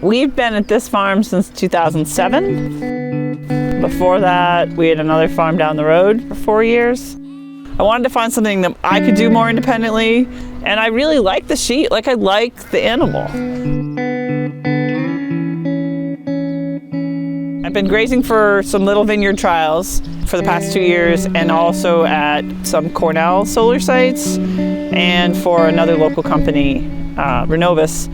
We've been at this farm since 2007. Before that, we had another farm down the road for 4 years. I wanted to find something that I could do more independently, and I really like the sheep. Like, I like the animal. I've been grazing for some little vineyard trials for the past 2 years, and also at some Cornell solar sites, and for another local company, Renovis.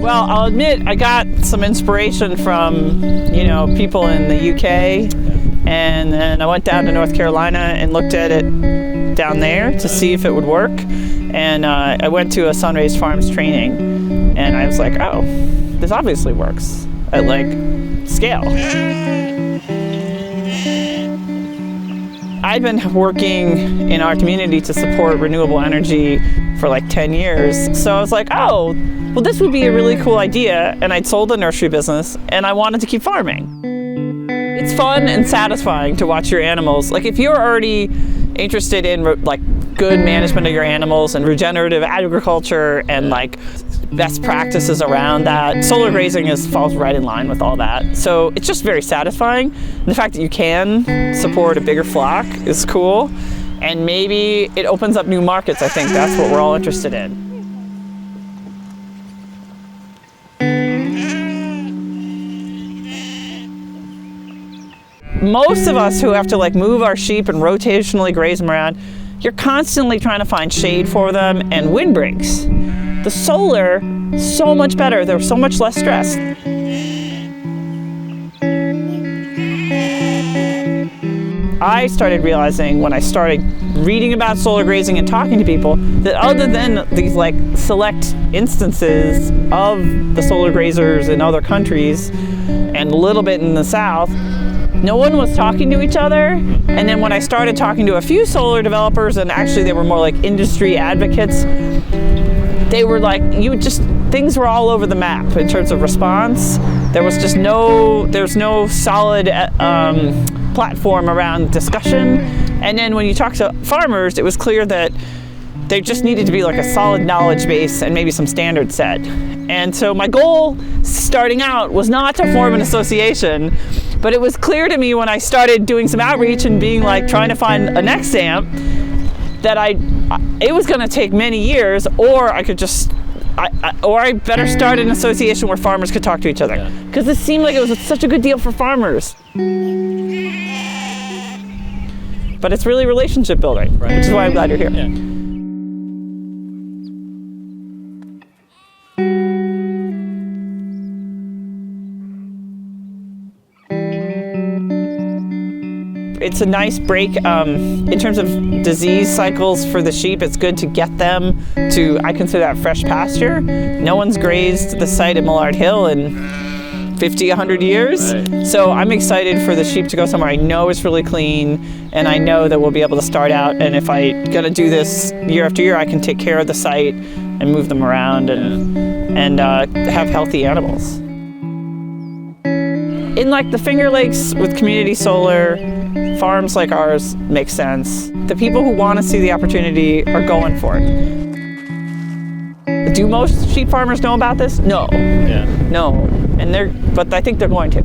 Well, I'll admit I got some inspiration from, people in the UK, and then I went down to North Carolina and looked at it down there to see if it would work. And I went to a Sunraised Farms training, and I was like, oh, this obviously works at scale. I've been working in our community to support renewable energy for 10 years. So I was like, oh, well, this would be a really cool idea. And I'd sold the nursery business, and I wanted to keep farming. It's fun and satisfying to watch your animals. If you're already interested in good management of your animals and regenerative agriculture and best practices around that, solar grazing falls right in line with all that. So it's just very satisfying. And the fact that you can support a bigger flock is cool. And maybe it opens up new markets. I think that's what we're all interested in. Most of us who have to move our sheep and rotationally graze them around, you're constantly trying to find shade for them and windbreaks. The solar, so much better. They're so much less stressed. I started realizing when I started reading about solar grazing and talking to people that other than these select instances of the solar grazers in other countries and a little bit in the South, no one was talking to each other. And then when I started talking to a few solar developers, and actually they were more industry advocates, they were things were all over the map in terms of response. There was just there's no solid platform around discussion. And then when you talk to farmers, it was clear that there just needed to be a solid knowledge base and maybe some standards set. And so my goal starting out was not to form an association, but it was clear to me when I started doing some outreach and being trying to find a Nexamp that it was going to take many years, or I better start an association where farmers could talk to each other. Because it seemed like it was such a good deal for farmers. But it's really relationship building, right, which is why I'm glad you're here. Yeah. It's a nice break in terms of disease cycles for the sheep. It's good to get them to, I consider that fresh pasture. No one's grazed the site at Millard Hill in 50, 100 years. Right. So I'm excited for the sheep to go somewhere I know is really clean, and I know that we'll be able to start out, and if I'm gonna do this year after year, I can take care of the site and move them around and have healthy animals. In the Finger Lakes with community solar, farms like ours make sense. The people who want to see the opportunity are going for it. Do most sheep farmers know about this? No. Yeah. No. But I think they're going to.